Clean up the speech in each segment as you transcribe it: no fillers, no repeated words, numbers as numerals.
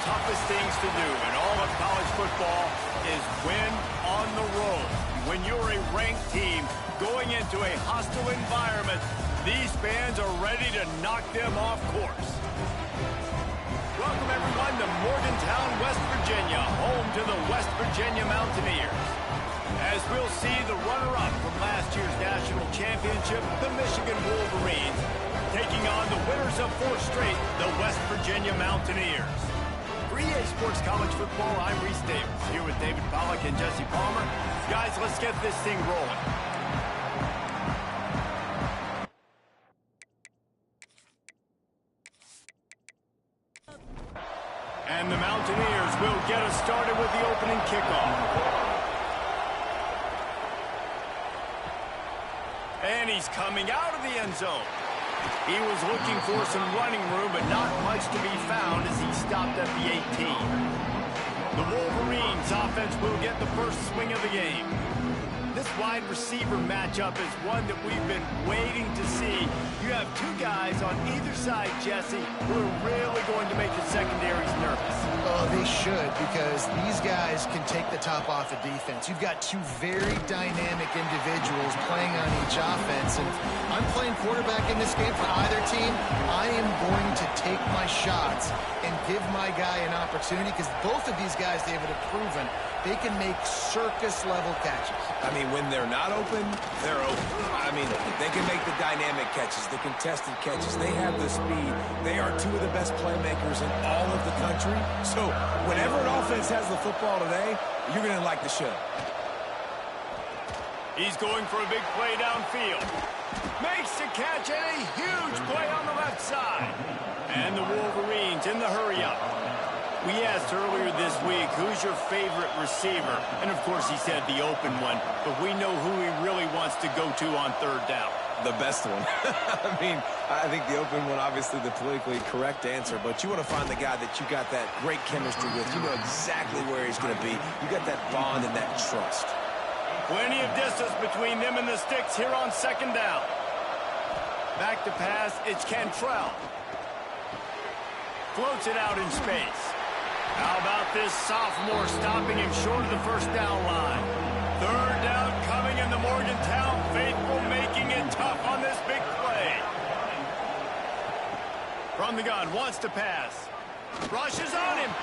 toughest things to do in all of college football is win on the road. When you're a ranked team going into a hostile environment, these fans are ready to knock them off course. Welcome, everyone, to Morgantown, West Virginia, home to the West Virginia Mountaineers. As we'll see the runner-up from last year's national championship, the Michigan Wolverines, taking on the winners of 4 straight, the West Virginia Mountaineers. For EA Sports College Football, I'm Reese Davis, here with David Pollack and Jesse Palmer. Guys, let's get this thing rolling. And the Mountaineers will get us started with the opening kickoff. And he's coming out of the end zone. He was looking for some running room, but not much to be found as he stopped at the 18. The Wolverines offense will get the first swing of the game. This wide receiver matchup is one that we've been waiting to see. You have 2 guys on either side, Jesse, who are really going to make the secondaries nervous. Oh, they should, because these guys can take the top off of defense. You've got 2 very dynamic individuals playing on each offense, and I'm playing quarterback in this game for either team. I am going to take my shots and give my guy an opportunity, because both of these guys, David, have proven they can make circus-level catches. I mean, when they're not open, they're open. I mean, they can make the dynamic catches, the contested catches. They have the speed. They are 2 of the best playmakers in all of the country. So whenever an offense has the football today, you're going to like the show. He's going for a big play downfield. Makes the catch, and a huge play on the left side. And the Wolverines in the hurry-up. We asked earlier this week, who's your favorite receiver? And, of course, he said the open one. But we know who he really wants to go to on 3rd down. The best one. I mean, I think the open one, obviously the politically correct answer, but you want to find the guy that you got that great chemistry with. You know exactly where he's going to be. You got that bond and that trust. Plenty of distance between them and the sticks here on 2nd down. Back to pass, it's Cantrell. Floats it out in space. How about this sophomore stopping him short of the 1st down line? 3rd down coming, and the Morgantown faithful making it tough on this big play. From the gun, wants to pass. Rushes on him.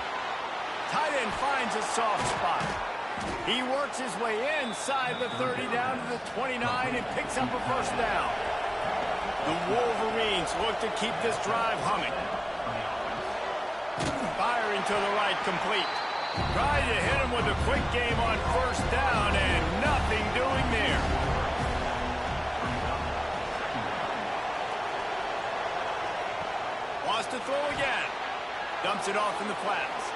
Tight end finds a soft spot. He works his way inside the 30 down to the 29 and picks up a 1st down. The Wolverines look to keep this drive humming. Firing to the right, complete. Tried to hit him with a quick game on 1st down, and nothing doing there. Wants to throw again. Dumps it off in the flats.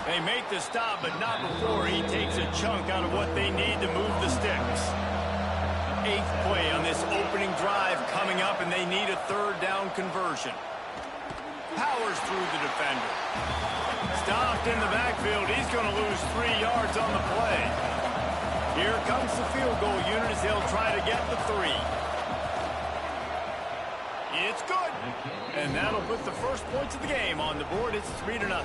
They make the stop, but not before he takes a chunk out of what they need to move the sticks. 8th play on this opening drive coming up, and they need a 3rd down conversion. Powers through the defender. Stopped in the backfield. He's going to lose 3 yards on the play. Here comes the field goal unit as they'll try to get the 3. It's good. And that'll put the first points of the game on the board. It's 3-0.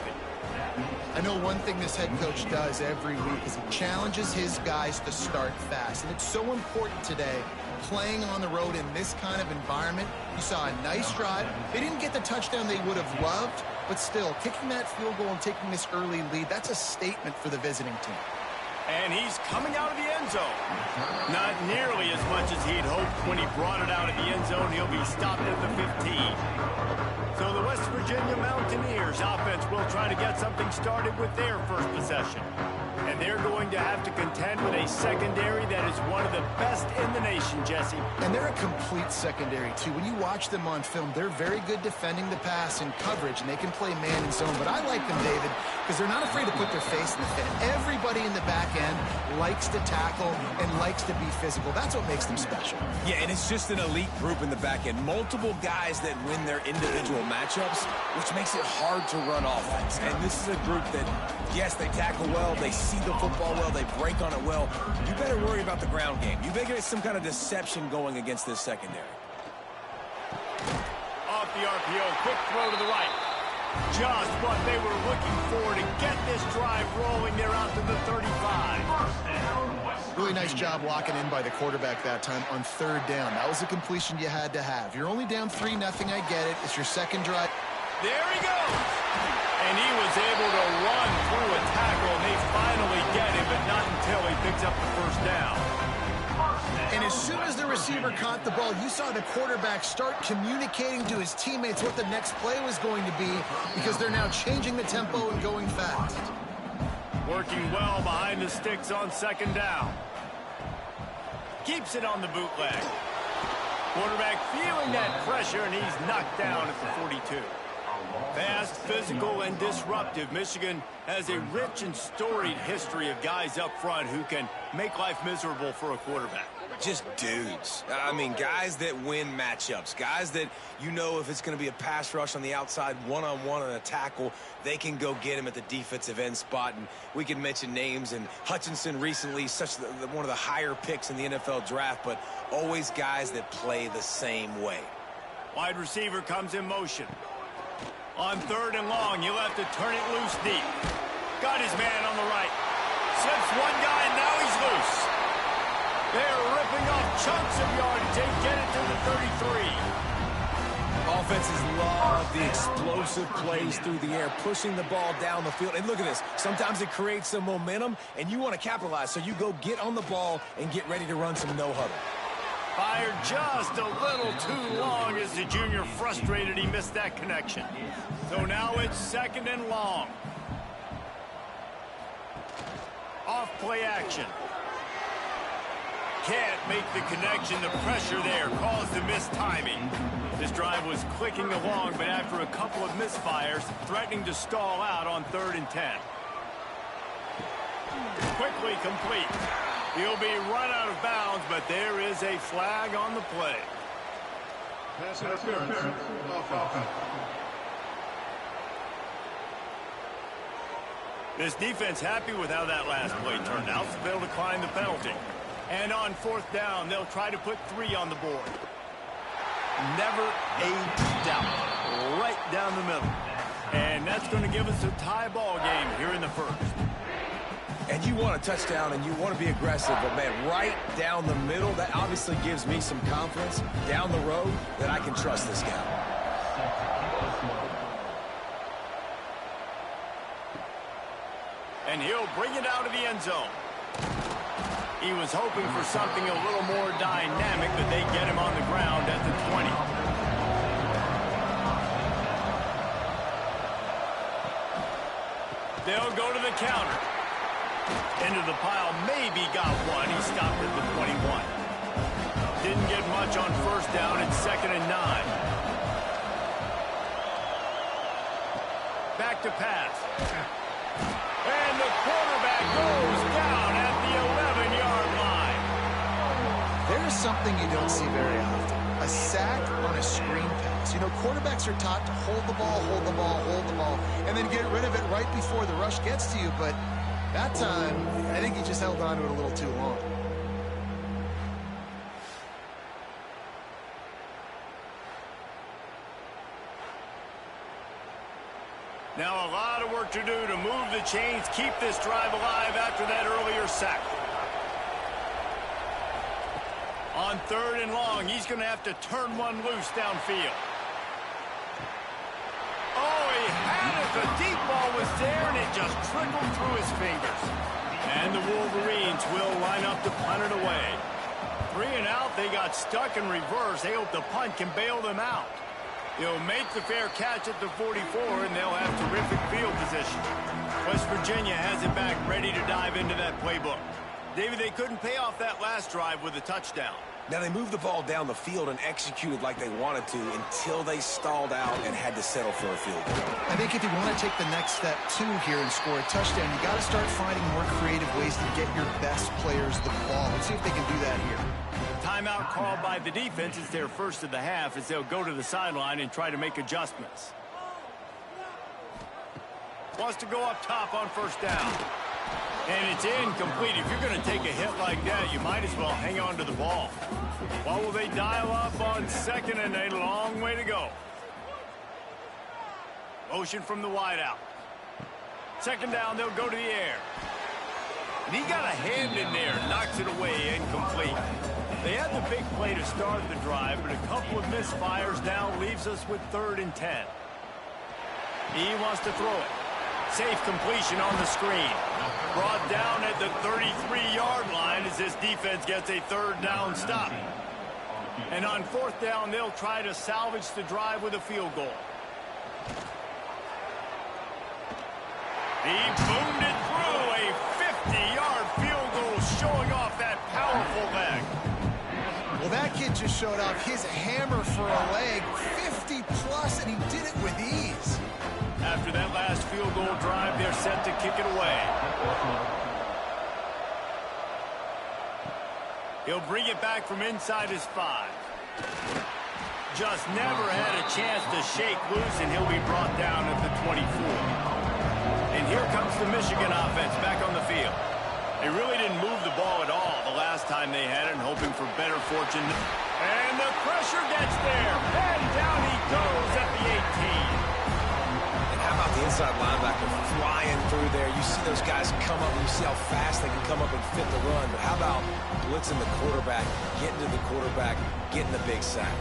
I know one thing this head coach does every week is he challenges his guys to start fast. And it's so important today, playing on the road in this kind of environment. You saw a nice drive. They didn't get the touchdown they would have loved, but still, kicking that field goal and taking this early lead, that's a statement for the visiting team. And he's coming out of the end zone. Not nearly as much as he'd hoped when he brought it out of the end zone. He'll be stopped at the 15. So the West Virginia Mountaineers offense will try to get something started with their first possession. And they're going to have to contend with a secondary that is one of the best in the nation, Jesse. And they're a complete secondary, too. When you watch them on film, they're very good defending the pass and coverage, and they can play man and zone. But I like them, David, because they're not afraid to put their face in the fan. Everybody in the back end likes to tackle and likes to be physical. That's what makes them special. Yeah, and it's just an elite group in the back end. Multiple guys that win their individual matchups, which makes it hard to run offense. And this is a group that, yes, they tackle well, they see the football well, they break on it well. You better worry about the ground game. You better get some kind of deception going against this secondary. Off the RPO, quick throw to the right. Just what they were looking for to get this drive rolling there out to the 35. Really nice job locking in by the quarterback that time on third down. That was a completion you had to have. You're only down 3-0, I get it. It's your second drive. There he goes. And he was able to run through a tackle, and they finally get him, but not until he picks up the first down. And as soon as the receiver caught the ball, you saw the quarterback start communicating to his teammates what the next play was going to be, because they're now changing the tempo and going fast. Working well behind the sticks on second down. Keeps it on the bootleg. Quarterback feeling that pressure, and he's knocked down at the 42. Fast, physical, and disruptive. Michigan has a rich and storied history of guys up front who can make life miserable for a quarterback. Just dudes. I mean, guys that win matchups. Guys that, you know, if it's going to be a pass rush on the outside, one-on-one on a tackle, they can go get him at the defensive end spot. And we can mention names. And Hutchinson recently, one of the higher picks in the NFL draft, but always guys that play the same way. Wide receiver comes in motion. On third and long, he'll have to turn it loose deep. Got his man on the right. Slips one guy, and now he's loose. They're ripping off chunks of yardage. They get it to the 33. Offenses love the explosive plays through the air, pushing the ball down the field. And look at this. Sometimes it creates some momentum, and you want to capitalize. So you go get on the ball and get ready to run some no-huddle. Fired just a little too long as the junior frustrated he missed that connection. So now it's second and long. Off play action. Can't make the connection. The pressure there caused the missed timing. This drive was clicking along, but after a couple of misfires, threatening to stall out on 3rd and 10. Quickly complete. He'll be run out of bounds, but there is a flag on the play. Pass interference. This defense happy with how that last play turned out, so they'll decline the penalty. And on 4th down, they'll try to put 3 on the board. Never a doubt. Right down the middle. And that's going to give us a tie ball game here in the first. And you want a touchdown and you want to be aggressive, but man, right down the middle, that obviously gives me some confidence down the road that I can trust this guy. And he'll bring it out of the end zone. He was hoping for something a little more dynamic, but they get him on the ground at the 20. They'll go to the counter. Into the pile, maybe got one. He stopped at the 21. Didn't get much on 1st down. It's 2nd and 9. Back to pass. And the quarterback goes down at the 11-yard line. There's something you don't see very often. A sack on a screen pass. You know, quarterbacks are taught to hold the ball, hold the ball, hold the ball, and then get rid of it right before the rush gets to you, but that time, I think he just held on to it a little too long. Now a lot of work to do to move the chains, keep this drive alive after that earlier sack. On 3rd and long, he's going to have to turn one loose downfield. Oh, he had it. The deep ball was there, and it just trickled through his fingers. And the Wolverines will line up to punt it away. 3 and out, they got stuck in reverse. They hope the punt can bail them out. He'll make the fair catch at the 44, and they'll have terrific field position. West Virginia has it back, ready to dive into that playbook. David, they couldn't pay off that last drive with a touchdown. Now, they moved the ball down the field and executed like they wanted to until they stalled out and had to settle for a field goal. I think if you want to take the next step, too, here and score a touchdown, you got to start finding more creative ways to get your best players the ball. Let's see if they can do that here. Timeout called by the defense. It's their first of the half as they'll go to the sideline and try to make adjustments. Wants to go up top on 1st down. And it's incomplete. If you're going to take a hit like that, you might as well hang on to the ball. What will they dial up on 2nd and a long way to go? Motion from the wideout. Second down, they'll go to the air. And he got a hand in there, knocks it away, incomplete. They had the big play to start the drive, but a couple of misfires now leaves us with 3rd and 10. He wants to throw it. Safe completion on the screen. Brought down at the 33-yard line as this defense gets a 3rd down stop. And on 4th down, they'll try to salvage the drive with a field goal. He boomed it through, a 50-yard field goal showing off that powerful leg. Well, that kid just showed off his hammer for a leg, 50-plus, and he did it with ease. After that last field goal drive, they're set to kick it away. He'll bring it back from inside his 5. Just never had a chance to shake loose, and he'll be brought down at the 24. And here comes the Michigan offense back on the field. They really didn't move the ball at all the last time they had it, and hoping for better fortune. And the pressure gets there. And down he goes at the 18. And how about the inside linebacker flying through there? You see those guys come up, and you see how fast they can come up and fit the run. But how about blitzing the quarterback, getting to the quarterback, getting the big sack?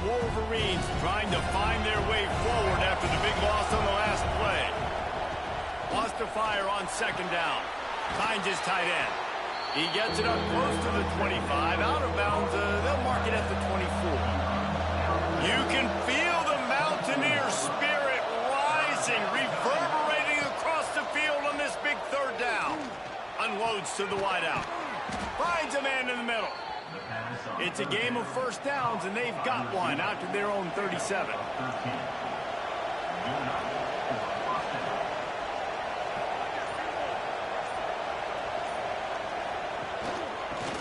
Wolverines trying to find their way forward after the big loss on the last play. Wants to fire on 2nd down. Finds his tight end. He gets it up close to the 25. Out of bounds, they'll mark it at the 24. You can feel the Mountaineers' spirit rising, reverberating across the field on this big 3rd down. Unloads to the wideout. Finds a man in the middle. It's a game of 1st downs, and they've got one out to their own 37.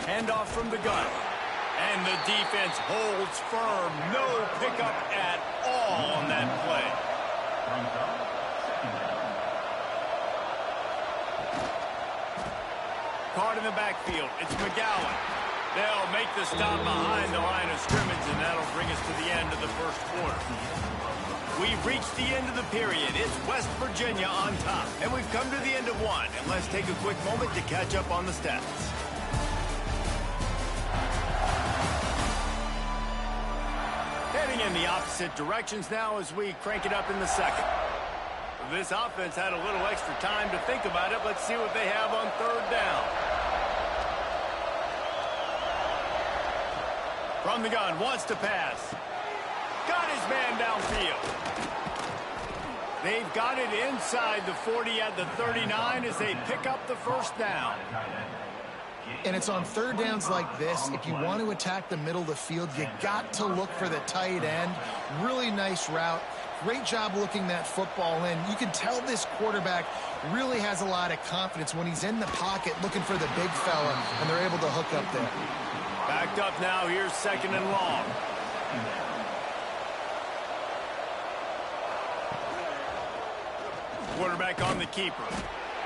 Handoff from the gun. And the defense holds firm. No pickup at all on that play. Caught in the backfield. It's McGowan. They'll make the stop behind the line of scrimmage, and that'll bring us to the end of the 1st quarter. We've reached the end of the period. It's West Virginia on top, and we've come to the end of 1. And let's take a quick moment to catch up on the stats. Heading in the opposite directions now as we crank it up in the 2nd. This offense had a little extra time to think about it. Let's see what they have on 3rd down. From the gun, wants to pass. Got his man downfield. They've got it inside the 40 at the 39 as they pick up the 1st down. And it's on 3rd downs like this. If you want to attack the middle of the field, you got to look for the tight end. Really nice route. Great job looking that football in. You can tell this quarterback really has a lot of confidence when he's in the pocket looking for the big fella, and they're able to hook up there. Backed up now, here's 2nd and long. Quarterback on the keeper.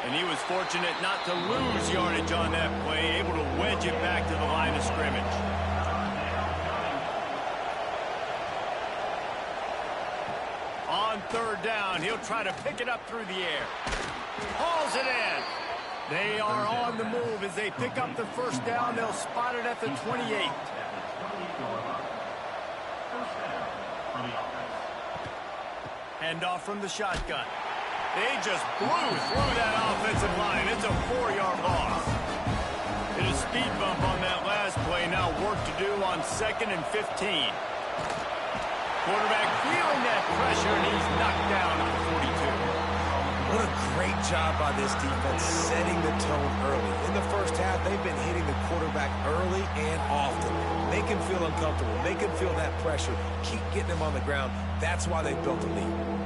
And he was fortunate not to lose yardage on that play, able to wedge it back to the line of scrimmage. On 3rd down, he'll try to pick it up through the air. Hauls it in. They are on the move as they pick up the 1st down. They'll spot it at the 28. Handoff from the shotgun. They just blew through that offensive line. It's a 4-yard loss. Hit a speed bump on that last play. Now work to do on 2nd and 15. Quarterback feeling that pressure, and he's knocked down at the 42. What a great job by this defense setting the tone early. In the 1st half, they've been hitting the quarterback early and often. Make him feel uncomfortable. Make him feel that pressure. Keep getting him on the ground. That's why they've built a lead.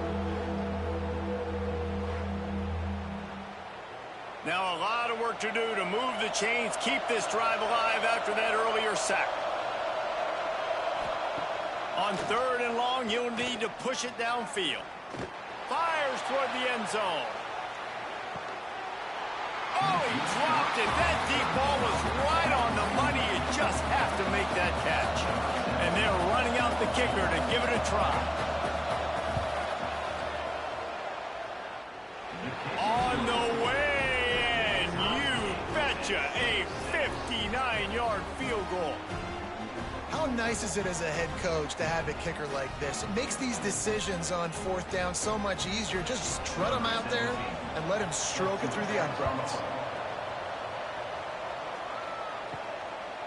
Now a lot of work to do to move the chains, keep this drive alive after that earlier sack. On 3rd and long, you'll need to push it downfield. Fires toward the end zone. Oh, he dropped it. That deep ball was right on the money. It just have to make that catch. And they're running out the kicker to give it a try. On the way, and you betcha, a 59-yard field goal. How nice is it as a head coach to have a kicker like this? It makes these decisions on fourth down so much easier. Just strut him out there and let him stroke it through the uprights.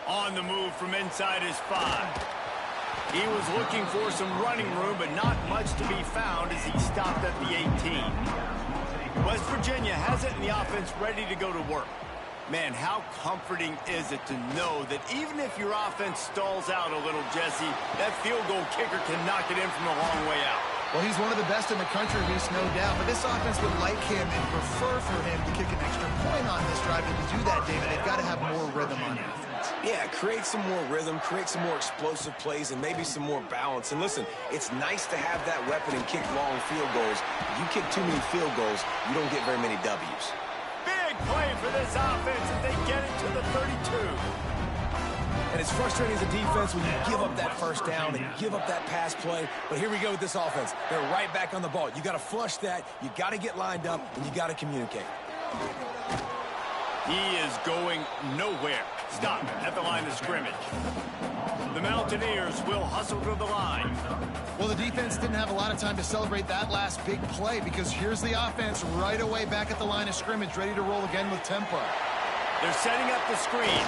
On the move from inside his 5. He was looking for some running room, but not much to be found as he stopped at the 18. West Virginia has it in the offense ready to go to work. Man, how comforting is it to know that even if your offense stalls out a little, Jesse, that field goal kicker can knock it in from a long way out. Well, he's one of the best in the country, Reese, no doubt. But this offense would like him and prefer for him to kick an extra point on this drive. And to do that, David, they've got to have more rhythm on offense. Yeah, create some more rhythm, create some more explosive plays, and maybe some more balance. And listen, it's nice to have that weapon and kick long field goals. If you kick too many field goals, you don't get very many W's. Big play for this offense as they get it to the 32. And it's frustrating as a defense when you give up that first down and give up that pass play. But here we go with this offense. They're right back on the ball. You got to flush that. You got to get lined up, and you got to communicate. He is going nowhere. Stop at the line of scrimmage. The Mountaineers will hustle to the line. Well, the defense didn't have a lot of time to celebrate that last big play because here's the offense right away back at the line of scrimmage, ready to roll again with tempo. They're setting up the screen.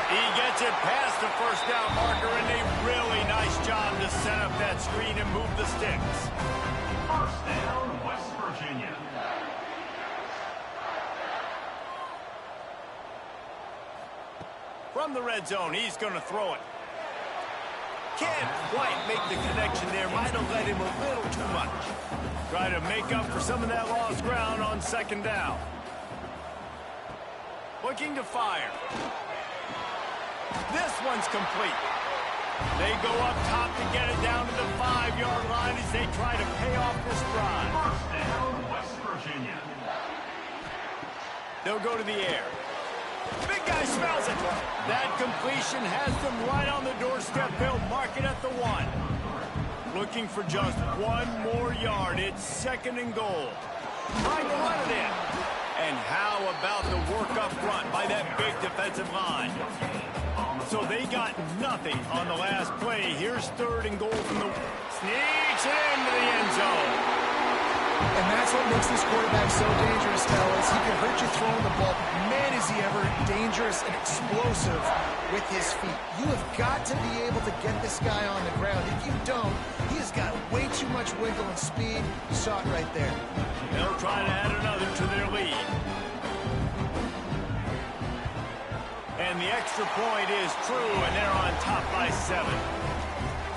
He gets it past the first down marker, and a really nice job to set up that screen and move the sticks. First down, West Virginia. From the red zone, he's going to throw it. Can't quite make the connection there. Might have led him a little too much. Try to make up for some of that lost ground on second down. Looking to fire. This one's complete. They go up top to get it down to the 5-yard line as they try to pay off this drive. First down, West Virginia. They'll go to the air. Big guy smells it. That completion has them right on the doorstep. They'll mark it at the 1. Looking for just one more yard. It's second and goal. Trying to run it in. And how about the work up front by that big defensive line? So they got nothing on the last play. Here's third and goal from the... Sneaks it into the end zone. And that's what makes this quarterback so dangerous, fellas. He can hurt you throwing the ball. Man, is he ever dangerous and explosive with his feet. You have got to be able to get this guy on the ground. If you don't, he has got way too much wiggle and speed. You saw it right there. They'll try to add another to their lead. And the extra point is true, and they're on top by 7.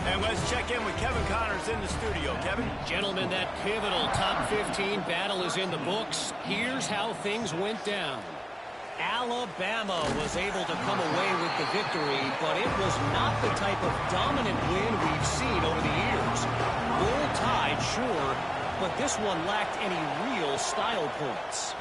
And let's check in with Kevin Connors in the studio. Kevin? Gentlemen, that pivotal top 15 battle is in the books. Here's how things went down. Alabama was able to come away with the victory, but it was not the type of dominant win we've seen over the years. Bull Tide, sure, but this one lacked any real style points.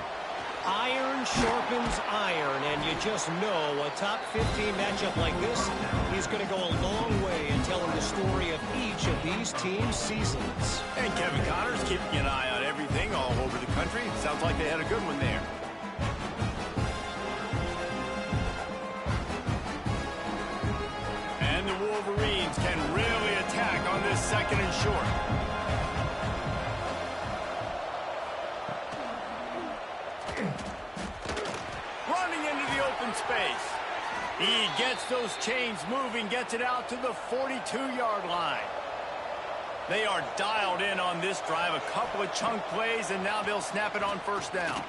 Iron sharpens iron, and you just know a top 15 matchup like this is going to go a long way in telling the story of each of these teams' seasons. And Kevin Connors keeping an eye on everything all over the country. Sounds like they had a good one there. And the Wolverines can really attack on this second and short. Running into the open space. He gets those chains moving, gets it out to the 42-yard line. They are dialed in on this drive. A couple of chunk plays, and now they'll snap it on first down.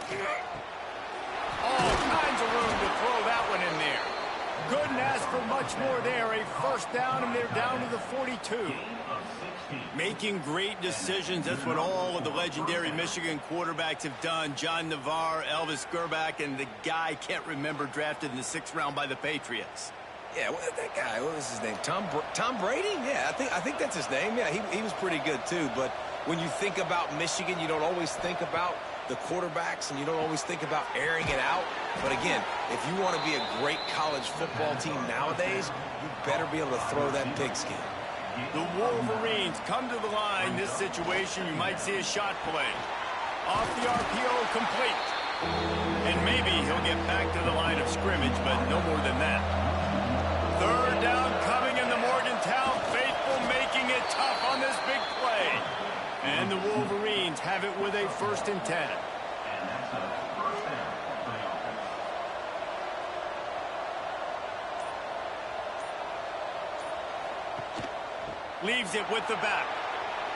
All kinds of room to throw that one in there. Couldn't ask for much more there. A first down, and they're down to the 42. Making great decisions. That's what all of the legendary Michigan quarterbacks have done. John Navarre, Elvis Gerbach, and the guy, can't remember, drafted in the 6th round by the Patriots. Yeah, that guy, what was his name? Tom Brady? Yeah, I think that's his name. Yeah, he was pretty good too. But when you think about Michigan, you don't always think about the quarterbacks, and you don't always think about airing it out. But again, if you want to be a great college football team nowadays, you better be able to throw that pigskin. The Wolverines come to the line. This situation, you might see a shot play. Off the RPO, complete. And maybe he'll get back to the line of scrimmage, but no more than that. Third down coming in the Morgantown faithful, making it tough on this big play. And the Wolverines have it with a 1st and 10. And that's a first down for the offense. Leaves it with the back.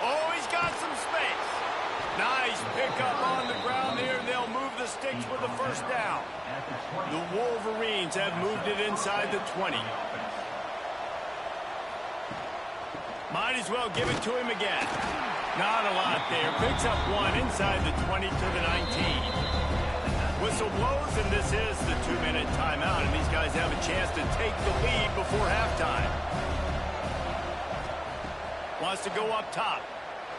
Oh, he's got some space. Nice pickup on the ground here. They'll move the sticks with the 1st down. The Wolverines have moved it inside the 20. Might as well give it to him again. Not a lot there. Picks up 1 inside the 20 to the 19. Whistle blows, and this is the 2-minute timeout, and these guys have a chance to take the lead before halftime. Wants to go up top.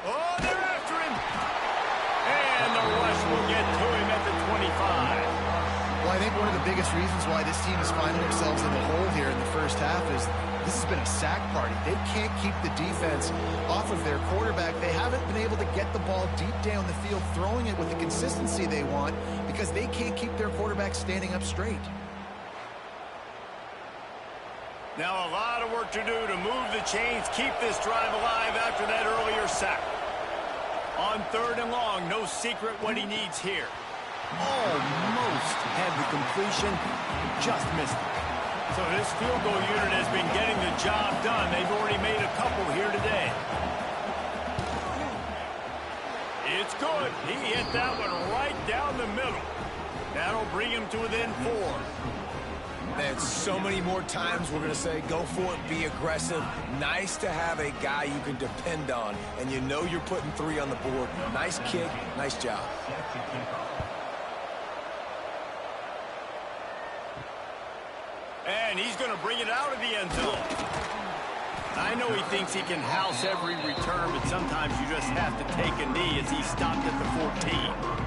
Oh, they're after him. And the rush will get to him at the 25. Well, I think one of the biggest reasons why this team is finding themselves in the hole here in the first half is this has been a sack party. They can't keep the defense off of their quarterback. They haven't been able to get the ball deep down the field, throwing it with the consistency they want because they can't keep their quarterback standing up straight. Now a lot of work to do to move the chains, keep this drive alive after that earlier sack. On 3rd and long, no secret what he needs here. Almost had the completion, just missed it. So this field goal unit has been getting the job done. They've already made a couple here today. It's good. He hit that one right down the middle. That'll bring him to within 4. Man, so many more times we're going to say, go for it, be aggressive. Nice to have a guy you can depend on, and you know you're putting 3 on the board. Nice kick, nice job. And he's going to bring it out of the end zone. I know he thinks he can house every return, but sometimes you just have to take a knee as he stopped at the 14.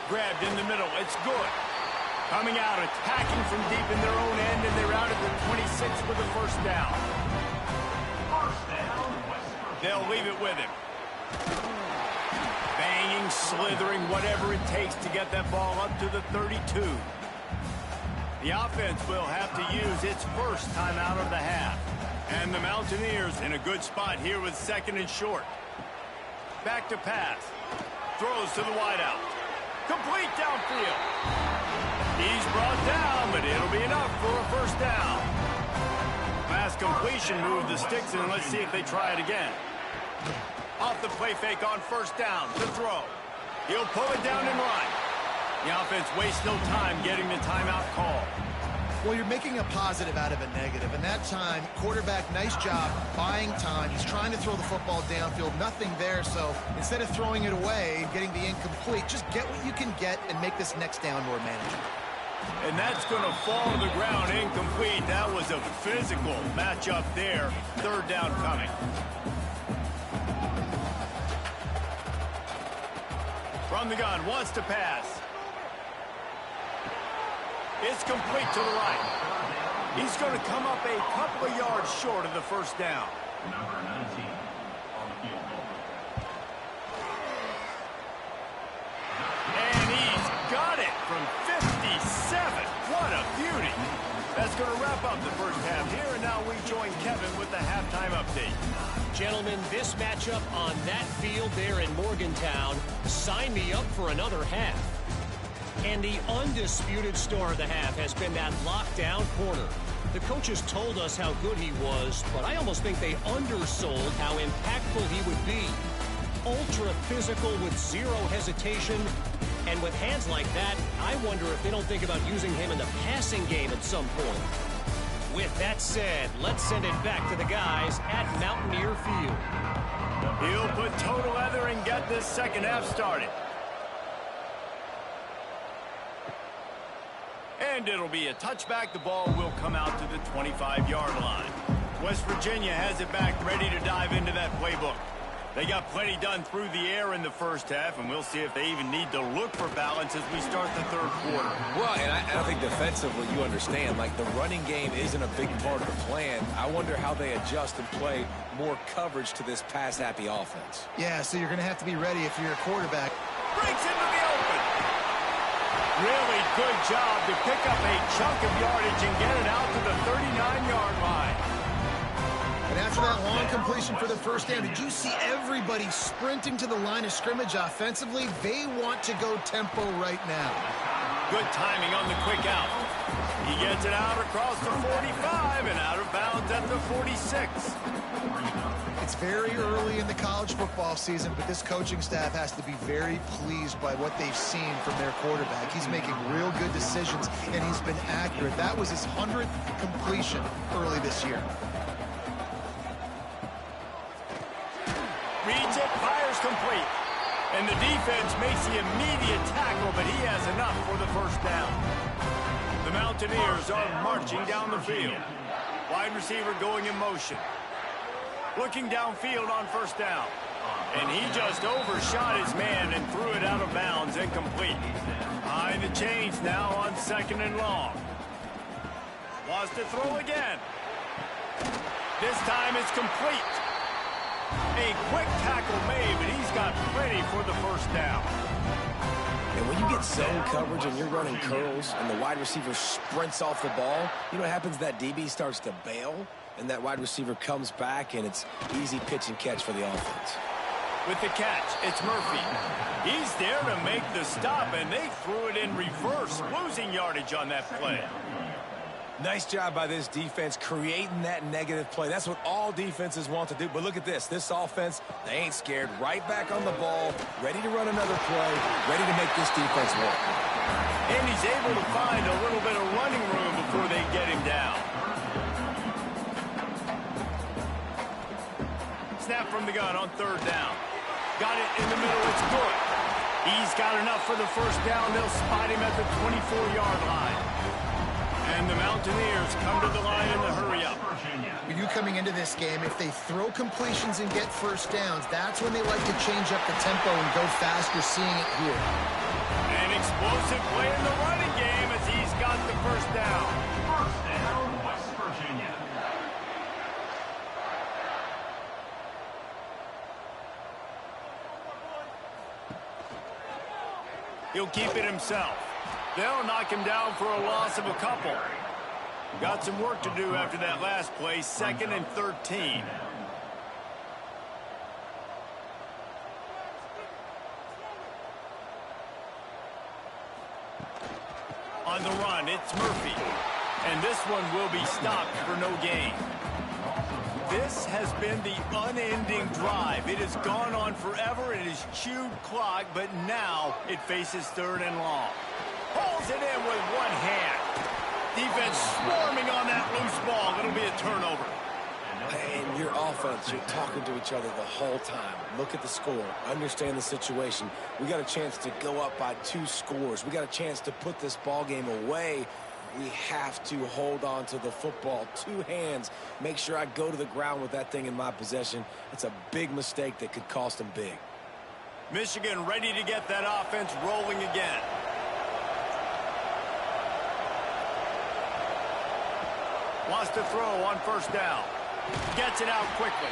Grabbed in the middle. It's good. Coming out, attacking from deep in their own end, and they're out at the 26 with the 1st down. They'll leave it with him. Banging, slithering, whatever it takes to get that ball up to the 32. The offense will have to use its 1st timeout of the half. And the Mountaineers in a good spot here with 2nd and short. Back to pass. Throws to the wideout. Complete downfield. He's brought down, but it'll be enough for a 1st down. Pass completion, move the sticks, and let's see if they try it again. Off the play fake on 1st down to throw. He'll pull it down and run. The offense wastes no time getting the timeout call. Well, you're making a positive out of a negative, and that time, quarterback, nice job, buying time. He's trying to throw the football downfield, nothing there, so instead of throwing it away and getting the incomplete, just get what you can get and make this next down more manageable. And that's going to fall to the ground incomplete. That was a physical matchup there. 3rd down coming. From the gun, wants to pass. It's complete to the right. He's going to come up a couple of yards short of the 1st down. Number 19 on the field goal. And he's got it from 57. What a beauty. That's going to wrap up the 1st half here, and now we join Kevin with the halftime update. Gentlemen, this matchup on that field there in Morgantown, sign me up for another half. And the undisputed star of the half has been that lockdown corner. The coaches told us how good he was, but I almost think they undersold how impactful he would be. Ultra physical with 0 hesitation. And with hands like that, I wonder if they don't think about using him in the passing game at some point. With that said, let's send it back to the guys at Mountaineer Field. He'll put total leather and get this 2nd half started. And it'll be a touchback. The ball will come out to the 25-yard line. West Virginia has it back, ready to dive into that playbook. They got plenty done through the air in the first half, and we'll see if they even need to look for balance as we start the third quarter. Well, and I think defensively, you understand, like the running game isn't a big part of the plan. I wonder how they adjust and play more coverage to this pass-happy offense. Yeah, so you're going to have to be ready if you're a quarterback. Breaks into the open. Really good job to pick up a chunk of yardage and get it out to the 39-yard line. And after that long completion for the first down, did you see everybody sprinting to the line of scrimmage offensively? They want to go tempo right now. Good timing on the quick out. He gets it out across the 45 and out of bounds at the 46. It's very early in the college football season, but this coaching staff has to be very pleased by what they've seen from their quarterback. He's making real good decisions, and he's been accurate. That was his 100th completion early this year. Reads it, fires complete. And the defense makes the immediate tackle, but he has enough for the first down. The Mountaineers are marching down the field. Wide receiver going in motion. Looking downfield on first down. And he just overshot his man and threw it out of bounds, incomplete. Behind the chains now on second and long. Wants to throw again. This time it's complete. A quick tackle made, but he's got plenty for the first down. And when you get zone coverage and you're running curls and the wide receiver sprints off the ball, you know what happens? That DB starts to bail, and that wide receiver comes back, and it's easy pitch and catch for the offense. With the catch, it's Murphy. He's there to make the stop, and they threw it in reverse, losing yardage on that play. Nice job by this defense creating that negative play. That's what all defenses want to do. But look at this. This offense, they ain't scared. Right back on the ball, ready to run another play, ready to make this defense work. And he's able to find a little bit of running room before they get him down. Snap from the gun on third down. Got it in the middle. It's good. He's got enough for the first down. They'll spot him at the 24-yard line. And the Mountaineers come to the line in the hurry-up. For you coming into this game, if they throw completions and get first downs, that's when they like to change up the tempo and go fast. You're seeing it here. An explosive play in the running game as he's got the first down. First down, West Virginia. He'll keep it himself. They'll knock him down for a loss of a couple. Got some work to do after that last play, 2nd and 13. On the run, it's Murphy. And this one will be stopped for no gain. This has been the unending drive. It has gone on forever. It has chewed clock, but now it faces third and long. Pulls it in with one hand. Defense swarming on that loose ball. It'll be a turnover. And your offense, you're talking to each other the whole time. Look at the score. Understand the situation. We got a chance to go up by 2 scores. We got a chance to put this ball game away. We have to hold on to the football. 2 hands. Make sure I go to the ground with that thing in my possession. It's a big mistake that could cost them big. Michigan ready to get that offense rolling again. Wants to throw on first down. Gets it out quickly.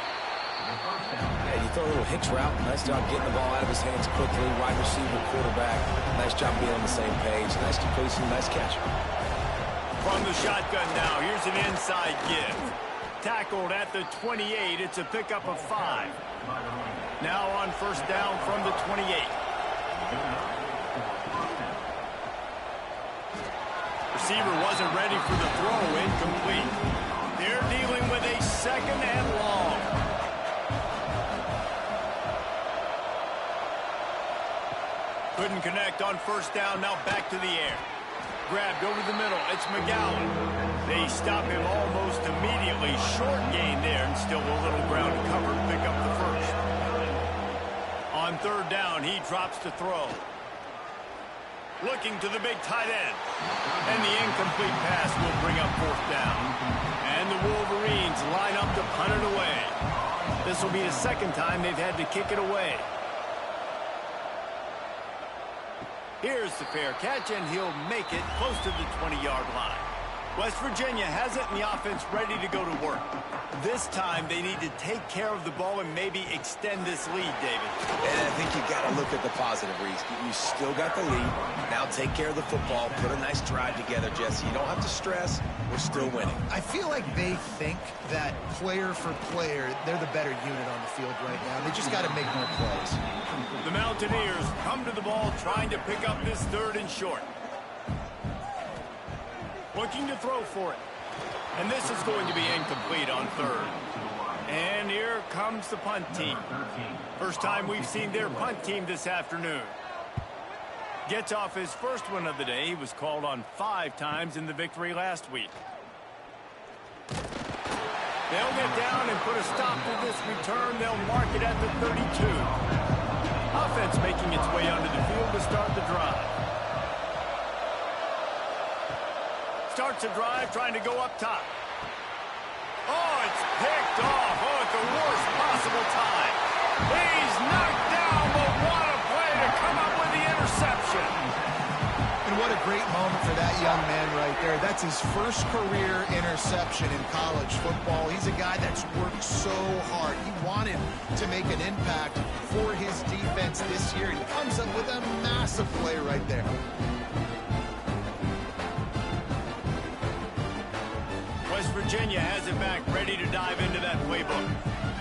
Yeah, you throw a little hitch route. Nice job getting the ball out of his hands quickly. Wide receiver, quarterback. Nice job being on the same page. Nice completion, nice catch. From the shotgun now, here's an inside give. Tackled at the 28. It's a pickup of 5. Now on first down from the 28. Receiver wasn't ready for the throw, incomplete. They're dealing with a 2nd and long. Couldn't connect on first down, now back to the air. Grabbed over the middle, it's McGowan. They stop him almost immediately. Short gain there and still a little ground to cover to pick up the first. On third down, he drops to throw. looking to the big tight end. And the incomplete pass will bring up 4th down. And the Wolverines line up to punt it away. This will be the 2nd time they've had to kick it away. Here's the fair catch, and he'll make it close to the 20-yard line. West Virginia has it, and the offense ready to go to work. This time, they need to take care of the ball and maybe extend this lead, David. And I think you got to look at the positive, Reese. You still got the lead. Now take care of the football. Put a nice drive together, Jesse. You don't have to stress. We're still winning. I feel like they think that player for player, they're the better unit on the field right now. They just got to make more plays. The Mountaineers come to the ball trying to pick up this 3rd and short. Looking to throw for it. And this is going to be incomplete on 3rd. And here comes the punt team. First time we've seen their punt team this afternoon. Gets off his first one of the day. He was called on 5 times in the victory last week. They'll get down and put a stop to this return. They'll mark it at the 32. Offense making its way onto the field to start the drive. Starts a drive trying to go up top. Oh, it's picked off. Oh, at the worst possible time. He's knocked down, but what a play to come up with the interception. And what a great moment for that young man right there. That's his first career interception in college football. He's a guy that's worked so hard. He wanted to make an impact for his defense this year. He comes up with a massive play right there. West Virginia has it back, ready to dive into that playbook.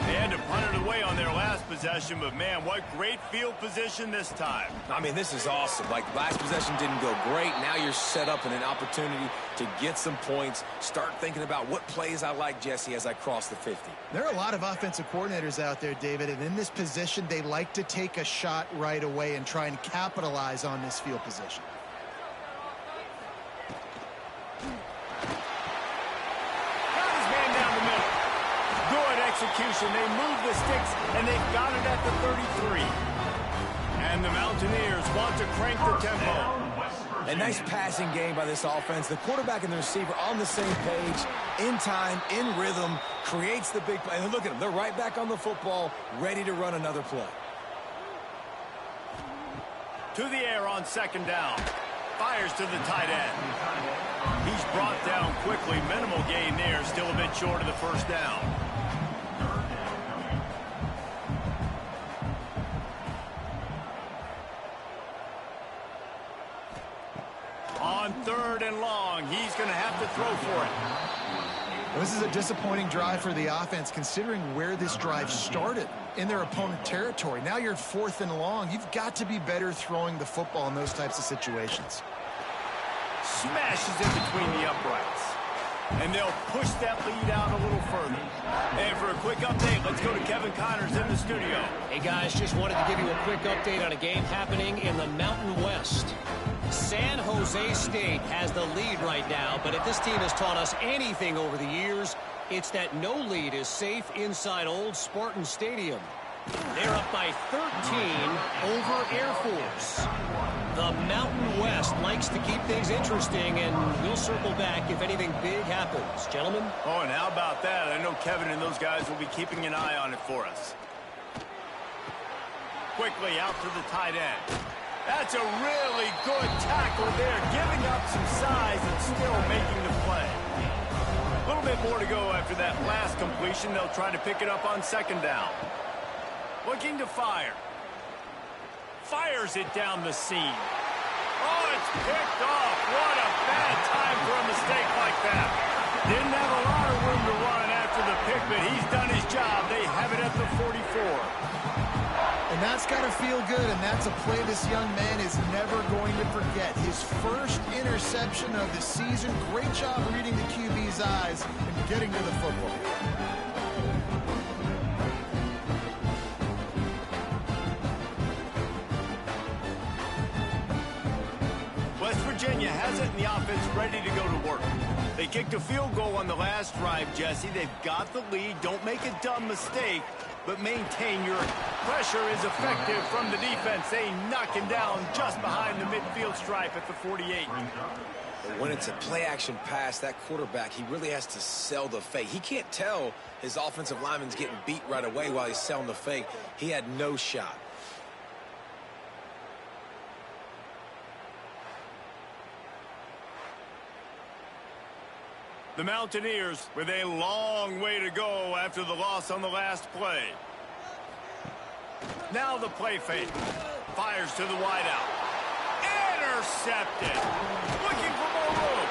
They had to punt it away on their last possession, but man, what great field position this time. I mean, this is awesome. Like, last possession didn't go great. Now you're set up in an opportunity to get some points. Start thinking about what plays I like, Jesse, as I cross the 50. There are a lot of offensive coordinators out there, David, and in this position, they like to take a shot right away and try and capitalize on this field position. Execution. They move the sticks, and they've got it at the 33. And the Mountaineers want to crank the tempo. A nice passing game by this offense. The quarterback and the receiver on the same page, in time, in rhythm, creates the big play. And look at them. They're right back on the football, ready to run another play. To the air on 2nd down. Fires to the tight end. He's brought down quickly. Minimal gain there. Still a bit short of the 1st down. On 3rd and long, he's going to have to throw for it. This is a disappointing drive for the offense, considering where this drive started in their opponent territory. Now you're 4th and long. You've got to be better throwing the football in those types of situations. Smashes in between the uprights. And they'll push that lead out a little further. And for a quick update, let's go to Kevin Connors in the studio. Hey, guys, just wanted to give you a quick update on a game happening in the Mountain West. San Jose State has the lead right now, but if this team has taught us anything over the years, it's that no lead is safe inside Old Spartan Stadium. They're up by 13 over Air Force. The Mountain West likes to keep things interesting, and we'll circle back if anything big happens. Gentlemen? Oh, and how about that? I know Kevin and those guys will be keeping an eye on it for us. Quickly out to the tight end. That's a really good tackle there, giving up some size and still making the play. A little bit more to go after that last completion. They'll try to pick it up on 2nd down. Looking to fire. Fires it down the seam. Oh, it's picked off. What a bad time for a mistake like that. Didn't have a lot of room to run after the pick, but he's done his job. They have it at the 44. And that's got to feel good, and that's a play this young man is never going to forget. His first interception of the season. Great job reading the QB's eyes and getting to the football. West Virginia has it, and the offense ready to go to work. They kicked a field goal on the last drive, Jesse. They've got the lead. Don't make a dumb mistake, but maintain your pressure is effective from the defense. They knock him down just behind the midfield stripe at the 48. But when it's a play-action pass, that quarterback, he really has to sell the fake. He can't tell his offensive lineman's getting beat right away while he's selling the fake. He had no shot. The Mountaineers with a long way to go after the loss on the last play. Now the play fake. Fires to the wideout. Intercepted. Looking for more room.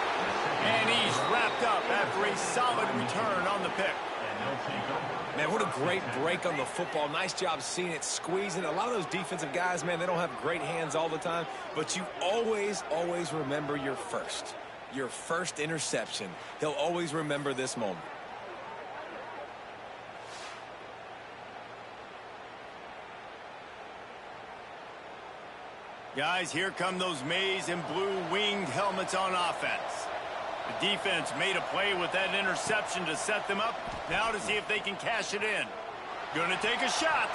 And he's wrapped up after a solid return on the pick. Man, what a great break on the football. Nice job seeing it, squeezing. A lot of those defensive guys, man, they don't have great hands all the time, but you always remember your first interception. He'll always remember this moment. Guys, here come those maize and blue winged helmets on offense. The defense made a play with that interception to set them up. Now to see if they can cash it in. Gonna take a shot.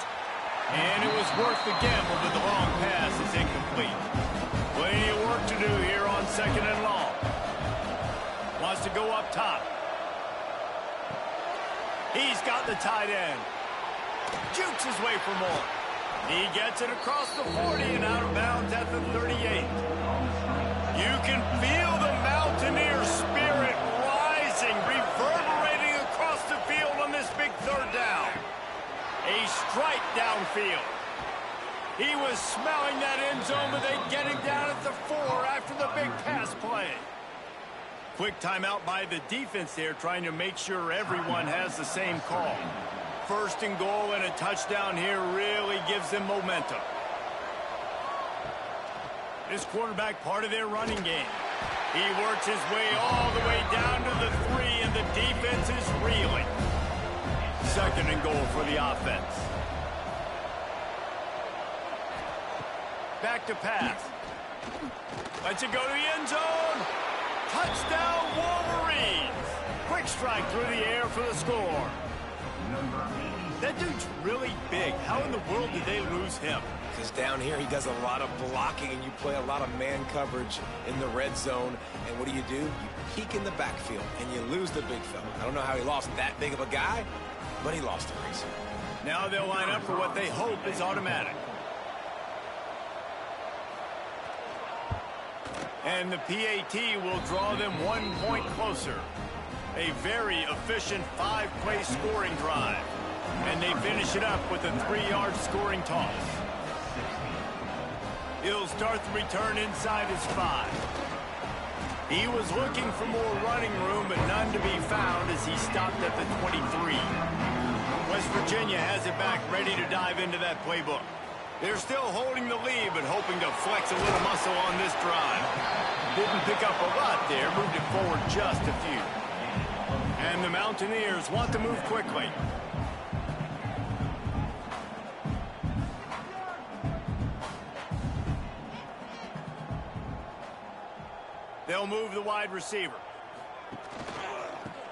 And it was worth the gamble, but the long pass is incomplete. Plenty of work to do here on 2nd and long. Wants to go up top. He's got the tight end. Jukes his way for more. He gets it across the 40 and out of bounds at the 38. You can feel the Mountaineer spirit rising, reverberating across the field on this big 3rd down. A strike downfield. He was smelling that end zone, but they get him down at the 4 after the big pass play. Quick timeout by the defense there, trying to make sure everyone has the same call. 1st and goal and a touchdown here really gives them momentum. This quarterback part of their running game. He works his way all the way down to the 3, and the defense is reeling. 2nd and goal for the offense. Back to pass. Lets it go to the end zone. Touchdown, Wolverines. Quick strike through the air for the score. That dude's really big. How in the world did they lose him? Because down here he does a lot of blocking, and you play a lot of man coverage in the red zone. And what do? You peek in the backfield, and you lose the big fella. I don't know how he lost that big of a guy, but he lost a race. Now they'll line up for what they hope is automatic. And the PAT will draw them 1 point closer. A very efficient 5-play scoring drive. And they finish it up with a 3-yard scoring toss. He'll start the return inside his 5. He was looking for more running room, but none to be found as he stopped at the 23. West Virginia has it back, ready to dive into that playbook. They're still holding the lead, but hoping to flex a little muscle on this drive. Didn't pick up a lot there, moved it forward just a few. And the Mountaineers want to move quickly. They'll move the wide receiver.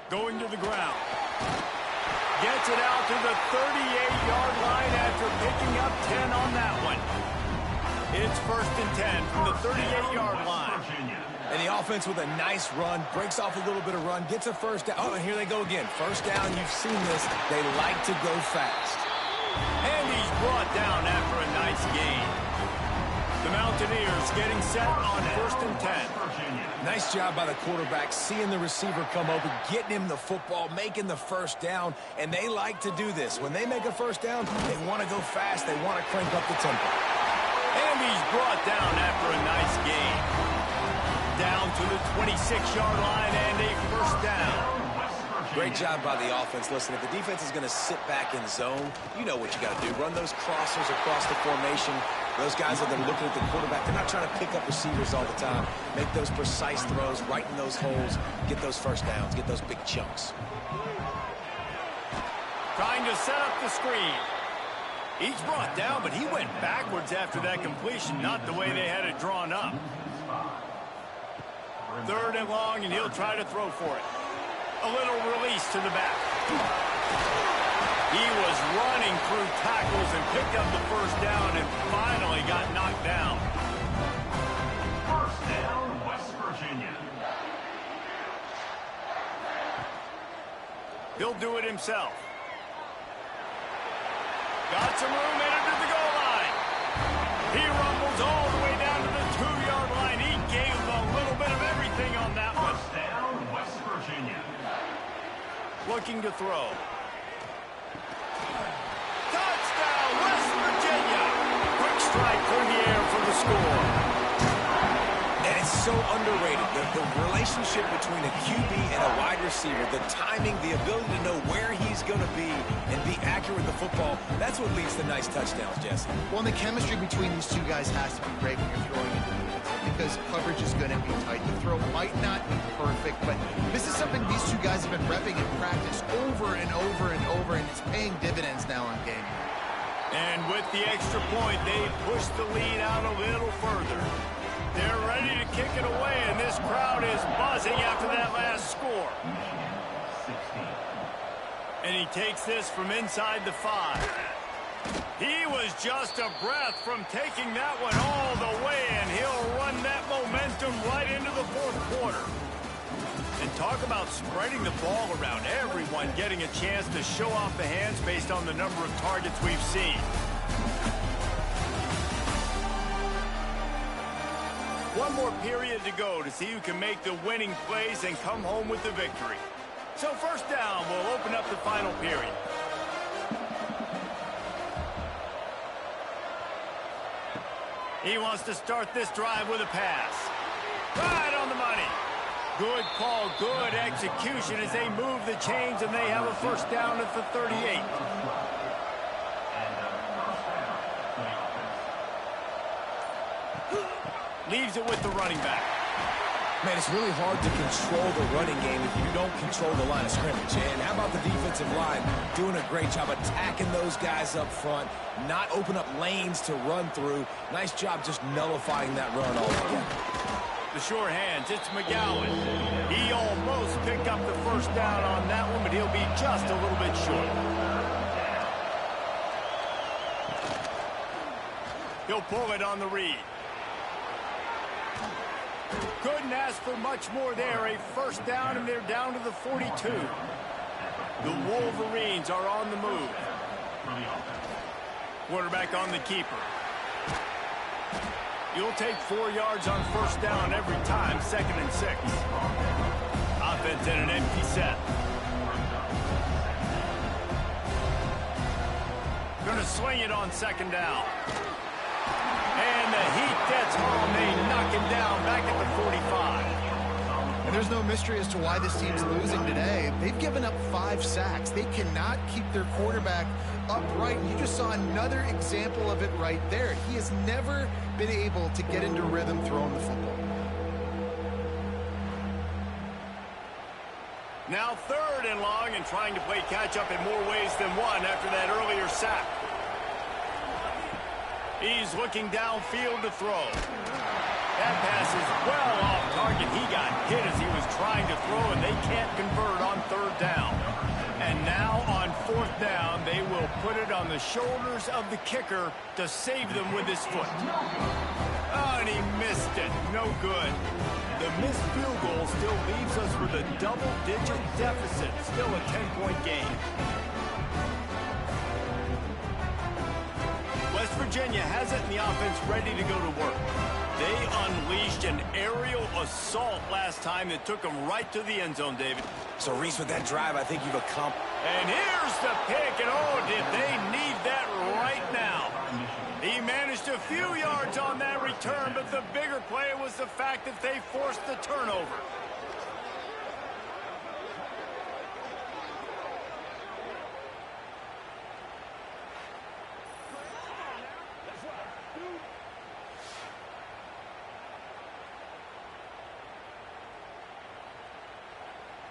Going to the ground. Gets it out to the 38-yard line after picking up 10 on that one. It's 1st and 10 from the 38-yard line. And the offense with a nice run, breaks off a little bit of run, gets a 1st down. Oh, and here they go again. 1st down, you've seen this. They like to go fast. And he's brought down after a nice gain. The Mountaineers getting set on 1st and 10. Nice job by the quarterback, seeing the receiver come open, getting him the football, making the 1st down, and they like to do this. When they make a 1st down, they want to go fast, they want to crank up the tempo. And he's brought down after a nice gain. Down to the 26-yard line and a 1st down. Great job by the offense. Listen, if the defense is going to sit back in zone, you know what you got to do. Run those crossers across the formation. Those guys are looking at the quarterback. They're not trying to pick up receivers all the time. Make those precise throws, right in those holes, get those 1st downs, get those big chunks. Trying to set up the screen. He's brought down, but he went backwards after that completion, not the way they had it drawn up. 3rd and long, and he'll try to throw for it. A little release to the back. He was running through tackles and picked up the 1st down and finally got knocked down. 1st down, West Virginia. He'll do it himself. Got some room, headed to the goal line. He rumbles all the way down to the 2-yard line. He gave a little bit of everything on that one. 1st down, West Virginia. Looking to throw. Touchdown, West Virginia. Quick strike through the air for the score. And it's so underrated. The relationship between a QB and a wide receiver, the timing, the ability to know where he's going to be and be accurate with the football, that's what leads to nice touchdowns, Jesse. Well, and the chemistry between these two guys has to be great when you're throwing into the end zone because coverage is going to be tight. The throw might not be perfect, but this is something these two guys have been repping in practice over and over and over, and it's paying dividends now on game day. And with the extra point, they push the lead out a little further. They're ready to kick it away, and this crowd is buzzing after that last score. And he takes this from inside the 5. He was just a breath from taking that one all the way, and he'll run that momentum right into the 4th quarter. And talk about spreading the ball around, everyone getting a chance to show off the hands based on the number of targets we've seen. One more period to go to see who can make the winning plays and come home with the victory. So 1st down will open up the final period. He wants to start this drive with a pass. Right on the money. Good call, good execution as they move the chains and they have a 1st down at the 38. Leaves it with the running back. Man, it's really hard to control the running game if you don't control the line of scrimmage. And how about the defensive line doing a great job attacking those guys up front, not open up lanes to run through. Nice job just nullifying that run altogether. The short hands, it's McGowan. He almost picked up the 1st down on that one, but he'll be just a little bit short. He'll pull it on the read. Couldn't ask for much more there. A 1st down, and they're down to the 42. The Wolverines are on the move. Quarterback on the keeper. You'll take 4 yards on 1st down every time, 2nd and 6. Offense in an empty set. Gonna swing it on 2nd down. And the heat gets home. They knock him down back at the 45. And there's no mystery as to why this team's losing today. They've given up 5 sacks. They cannot keep their quarterback upright. You just saw another example of it right there. He has never been able to get into rhythm throwing the football. Now 3rd and long and trying to play catch up in more ways than one after that earlier sack. He's looking downfield to throw. That pass is well off target. He got hit as he was trying to throw, and they can't convert on 3rd down. And now on 4th down, they will put it on the shoulders of the kicker to save them with his foot. Oh, and he missed it. No good. The missed field goal still leaves us with a double-digit deficit. Still a 10-point game. West Virginia has it, and the offense ready to go to work. They unleashed an aerial assault last time that took them right to the end zone, David. So, Reese, with that drive, I think you've accomplished. And here's the pick, and oh, did they need that right now. He managed a few yards on that return, but the bigger play was the fact that they forced the turnover.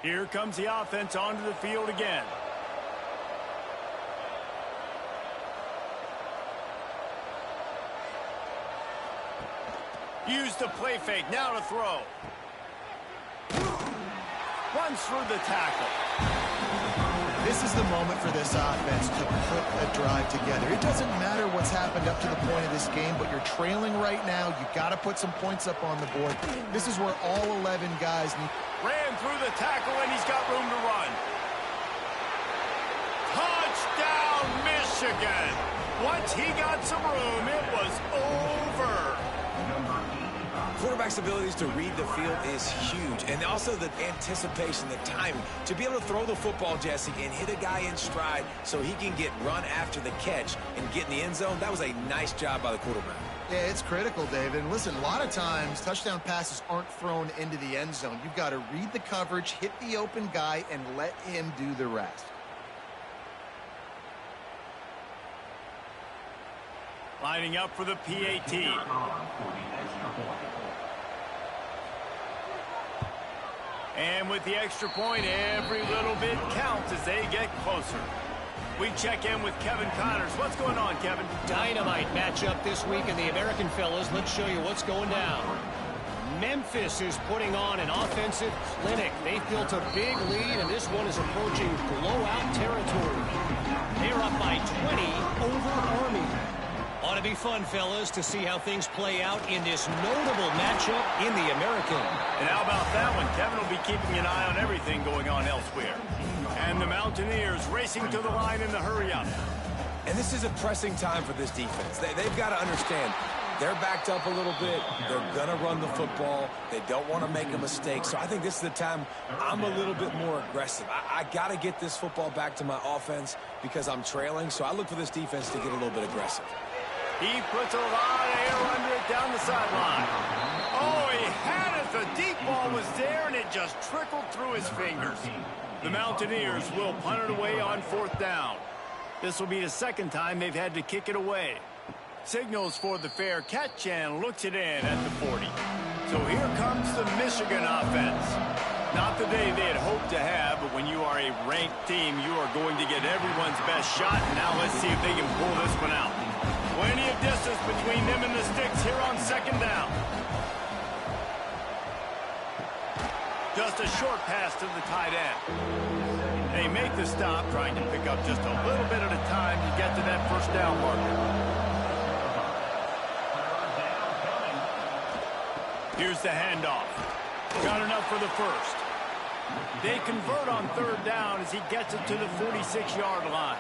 Here comes the offense onto the field again. Use the play fake, now to throw. runs through the tackle. This is the moment for this offense to put a drive together. It doesn't matter what's happened up to the point of this game, but you're trailing right now. You've got to put some points up on the board. This is where all 11 guys need. Ran through the tackle, and he's got room to run. Touchdown, Michigan. Once he got some room, it was over. Quarterback's abilities to read the field is huge, and also the anticipation, the timing. To be able to throw the football, Jesse, and hit a guy in stride so he can get run after the catch and get in the end zone, that was a nice job by the quarterback. Yeah, it's critical, David. And listen, a lot of times touchdown passes aren't thrown into the end zone. You've got to read the coverage, hit the open guy, and let him do the rest. Lining up for the PAT. And with the extra point, every little bit counts as they get closer. We check in with Kevin Connors. What's going on, Kevin? Dynamite matchup this week in the American, fellas. Let's show you what's going down. Memphis is putting on an offensive clinic. They've built a big lead, and this one is approaching blowout territory. They're up by 20 over Army. Ought to be fun, fellas, to see how things play out in this notable matchup in the American. And how about that one? Kevin will be keeping an eye on everything going on elsewhere. And the Mountaineers racing to the line in the hurry-up. And this is a pressing time for this defense. They've got to understand they're backed up a little bit. They're going to run the football. They don't want to make a mistake. So I think this is the time I'm a little bit more aggressive. I got to get this football back to my offense because I'm trailing. So I look for this defense to get a little bit aggressive. He puts a lot of air under it down the sideline. Oh, he had it. The deep ball was there, and it just trickled through his fingers. The Mountaineers will punt it away on 4th down. This will be the second time they've had to kick it away. Signals for the fair catch and looks it in at the 40. So here comes the Michigan offense. Not the day they had hoped to have, but when you are a ranked team, you are going to get everyone's best shot. Now let's see if they can pull this one out. Plenty of distance between them and the sticks here on 2nd down. Just a short pass to the tight end. They make the stop, trying to pick up just a little bit at a time to get to that 1st down marker. Here's the handoff. Got enough for the first. They convert on 3rd down as he gets it to the 46-yard line.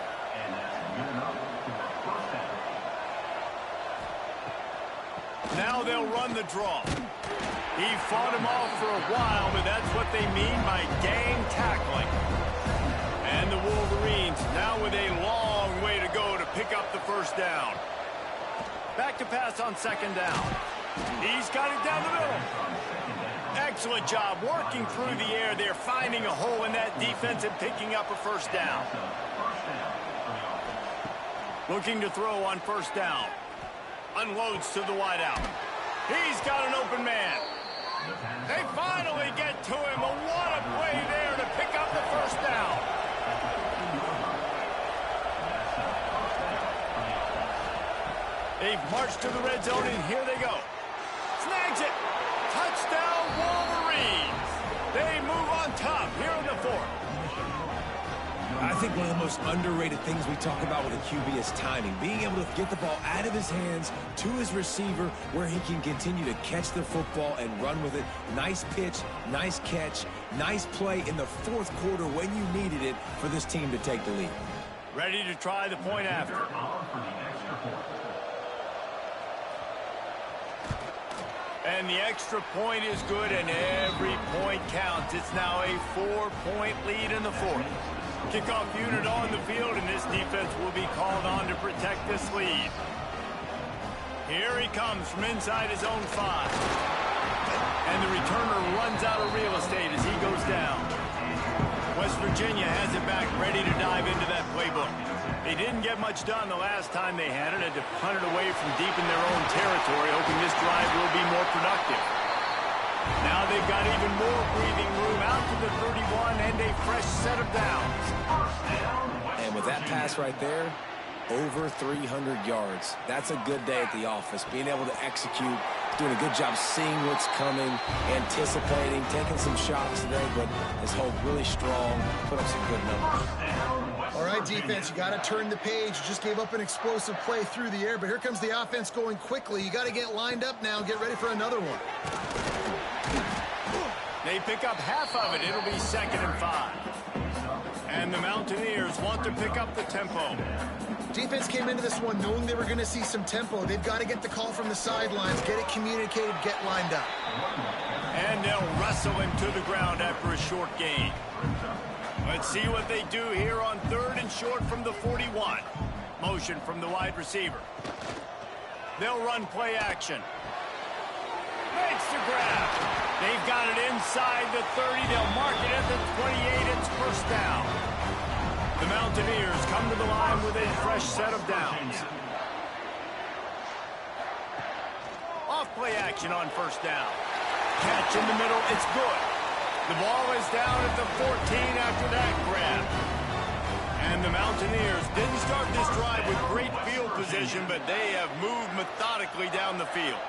Now they'll run the draw. He fought him off for a while, but that's what they mean by gang tackling. And the Wolverines now with a long way to go to pick up the 1st down. Back to pass on 2nd down. He's got it down the middle. Excellent job working through the air. They're finding a hole in that defense and picking up a 1st down. Looking to throw on 1st down. Unloads to the wideout. He's got an open man. They finally get to him. What a play there to pick up the 1st down. They've marched to the red zone, and here they go. Snags it. Touchdown, Wolverines. They move on top here in the 4th. I think one of the most underrated things we talk about with a QB is timing. Being able to get the ball out of his hands to his receiver where he can continue to catch the football and run with it. Nice pitch, nice catch, nice play in the 4th quarter when you needed it for this team to take the lead. Ready to try the point after. And the extra point is good, and every point counts. It's now a 4-point lead in the 4th. Kickoff unit on the field, and this defense will be called on to protect this lead. Here he comes from inside his own 5. And the returner runs out of real estate as he goes down. West Virginia has it back, ready to dive into that playbook. They didn't get much done the last time they had to punt it away from deep in their own territory, hoping this drive will be more productive. Now they've got even more breathing room out to the 31 and a fresh set of downs. And with that pass right there, over 300 yards. That's a good day at the office, being able to execute doing a good job seeing what's coming, anticipating, taking some shots today, but his hold really strong, put up some good numbers. All right, defense, you got to turn the page. You just gave up an explosive play through the air, but here comes the offense going quickly. You got to get lined up now and get ready for another one. They pick up half of it. It'll be 2nd and 5. And the Mountaineers want to pick up the tempo. Defense came into this one knowing they were going to see some tempo. They've got to get the call from the sidelines, get it communicated, get lined up. And they'll wrestle him to the ground after a short gain. Let's see what they do here on 3rd and short from the 41. Motion from the wide receiver. They'll run play action. Makes the grab. They've got it inside the 30. They'll mark it at the 28. It's first down. The Mountaineers come to the line with a fresh set of downs. Off play action on first down. Catch in the middle. It's good. The ball is down at the 14 after that grab. And the Mountaineers didn't start this drive with great field position, but they have moved methodically down the field.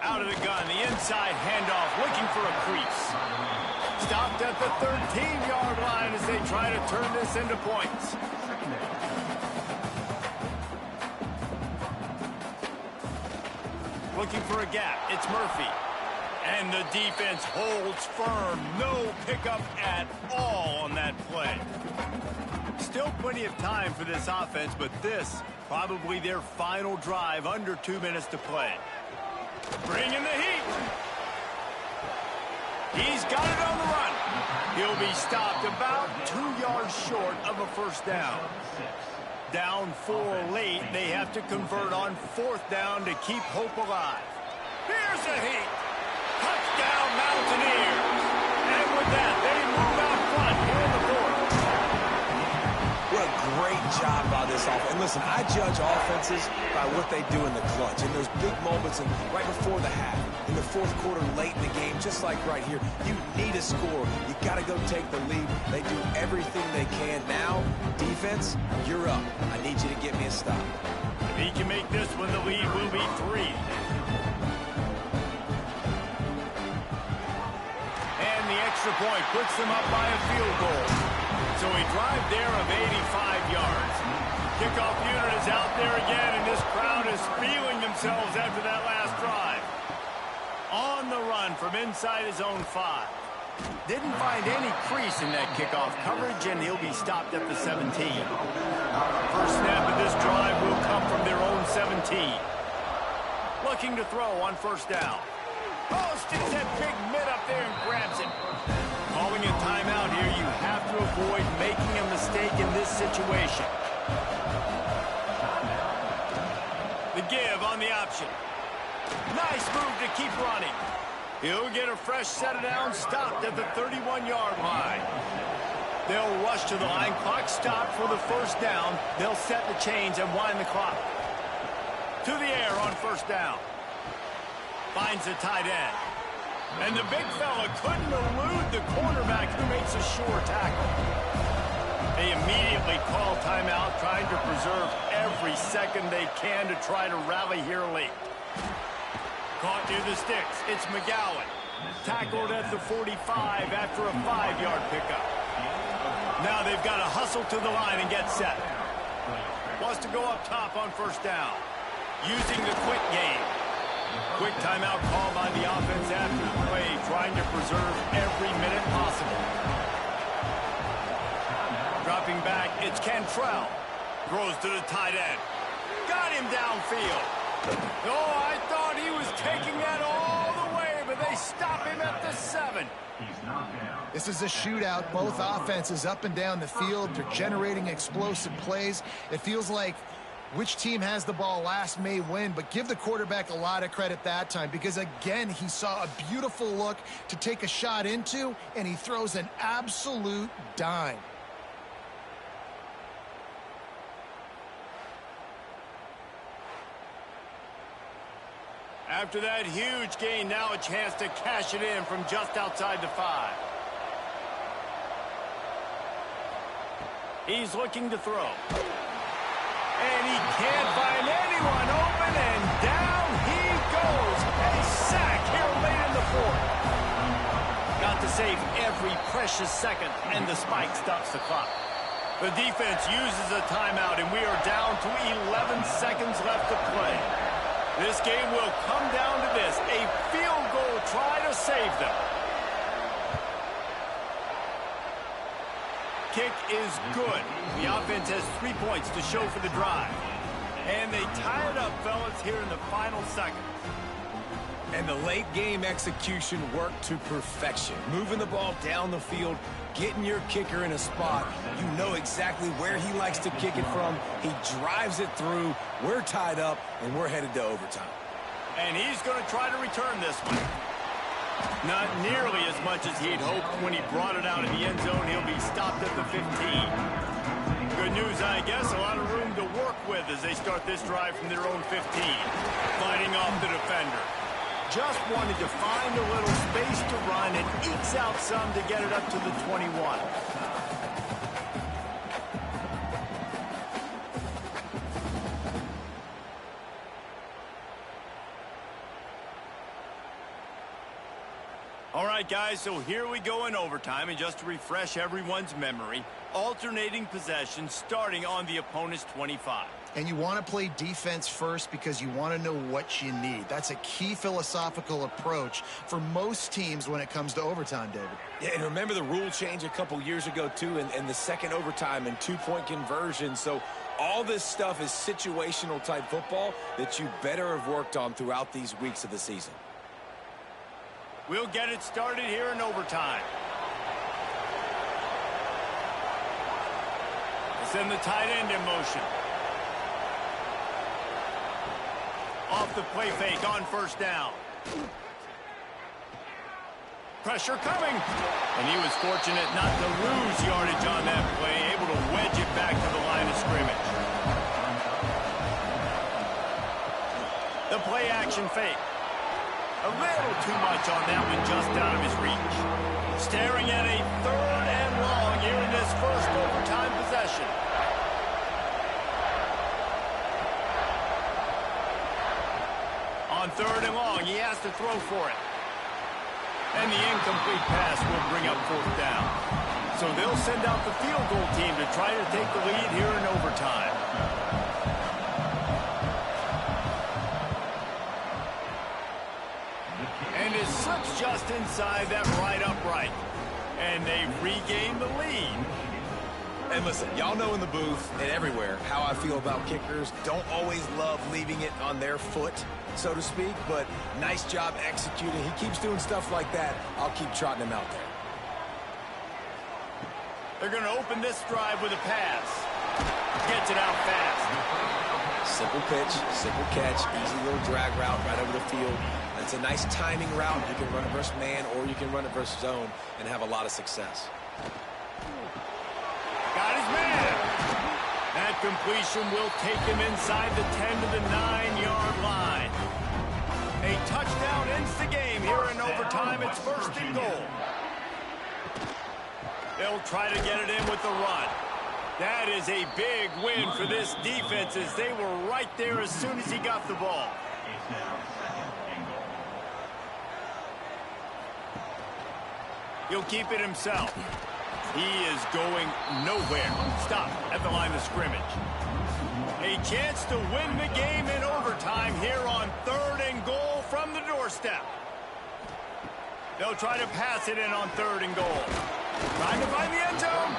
Out of the gun, the inside handoff, looking for a crease. Stopped at the 13-yard line as they try to turn this into points. Looking for a gap. It's Murphy. And the defense holds firm. No pickup at all on that play. Still plenty of time for this offense, but this probably their final drive, under 2 minutes to play. Bringing the heat. He's got it on the run. He'll be stopped about 2 yards short of a first down. Down 4 late. They have to convert on 4th down to keep hope alive. Here's the heat. Touchdown Mountaineers. And with that, they move out front here in the 4th. What a great job by this offense. And listen, I judge offenses by what they do in the clutch. In those big moments and right before the half, in the 4th quarter, late in the game, just like right here, you need a score. You got to go take the lead. They do everything they can. Now, defense, you're up. I need you to get me a stop. If he can make this one, the lead will be 3. And the extra point puts them up by a field goal. So a drive there of 85 yards. Kickoff unit is out there again, and this crowd is feeling themselves after that last drive. On the run from inside his own 5. Didn't find any crease in that kickoff coverage, and he'll be stopped at the 17. First snap of this drive will come from their own 17. Looking to throw on first down. Oh, sticks that big mid up there and grabs it. Calling a timeout here, you have to avoid making a mistake in this situation. The give on the option. Nice move to keep running. He'll get a fresh set of downs, stopped at the 31-yard line. They'll rush to the line. Clock stopped for the first down. They'll set the chains and wind the clock. To the air on first down. Finds the tight end. And the big fella couldn't elude the cornerback who makes a sure tackle. They immediately call timeout, trying to preserve every second they can to try to rally here late. Caught near the sticks. It's McGowan. Tackled at the 45 after a 5-yard pickup. Now they've got to hustle to the line and get set. Wants to go up top on first down. Using the quick game. Quick timeout call by the offense after the play, trying to preserve every minute possible. Dropping back, it's Cantrell. Throws to the tight end. Got him downfield. Oh, I thought he was taking that all the way, but they stop him at the 7. This is a shootout. Both offenses up and down the field. They're generating explosive plays. It feels like which team has the ball last may win, but give the quarterback a lot of credit that time because, again, he saw a beautiful look to take a shot into, and he throws an absolute dime. After that huge gain, now a chance to cash it in from just outside the 5. He's looking to throw. And he can't find anyone open, and down he goes. save every precious second, and the spike stops the clock. The defense uses a timeout, and we are down to 11 seconds left to play. This game will come down to this, a field goal try to save them. Kick is good. The offense has 3 points to show for the drive. And they tie it up, fellas, here in the final seconds. And the late game execution worked to perfection. Moving the ball down the field, getting your kicker in a spot. You know exactly where he likes to kick it from. He drives it through. We're tied up, and we're headed to overtime. And he's going to try to return this one. Not nearly as much as he'd hoped when he brought it out in the end zone. He'll be stopped at the 15. Good news, I guess. A lot of room to work with as they start this drive from their own 15. Fighting off the defender. Just wanted to find a little space to run and ekes out some to get it up to the 21. All right, guys, so here we go in overtime, and just to refresh everyone's memory, alternating possession starting on the opponent's 25. And you want to play defense first because you want to know what you need. That's a key philosophical approach for most teams when it comes to overtime, David. Yeah, and remember the rule change a couple years ago, too, and the second overtime and two-point conversion. So all this stuff is situational type football that you better have worked on throughout these weeks of the season. We'll get it started here in overtime. They send the tight end in motion. Off the play fake on first down. Pressure coming. And he was fortunate not to lose yardage on that play, able to wedge it back to the line of scrimmage. The play action fake. A little too much on that one, just out of his reach. Staring at a 3rd and long here in this first overtime possession. On 3rd and long, he has to throw for it. And the incomplete pass will bring up 4th down. So they'll send out the field goal team to try to take the lead here in overtime. And it slips just inside that right upright. And they regain the lead. And listen, y'all know in the booth and everywhere how I feel about kickers. Don't always love leaving it on their foot, so to speak, but nice job executing. He keeps doing stuff like that. I'll keep trotting him out there. They're going to open this drive with a pass. Gets it out fast. Simple pitch, simple catch, easy little drag route right over the field. It's a nice timing route. You can run it versus man or you can run it versus zone and have a lot of success. Got his man. That completion will take him inside the 10 to the 9-yard line. A touchdown ends the game here in overtime. It's 1st and goal. They'll try to get it in with the run. That is a big win for this defense as they were right there as soon as he got the ball. He'll keep it himself. He is going nowhere. Stop at the line of scrimmage. A chance to win the game in overtime here on 3rd and goal from the doorstep. They'll try to pass it in on 3rd and goal. Trying to find the end zone.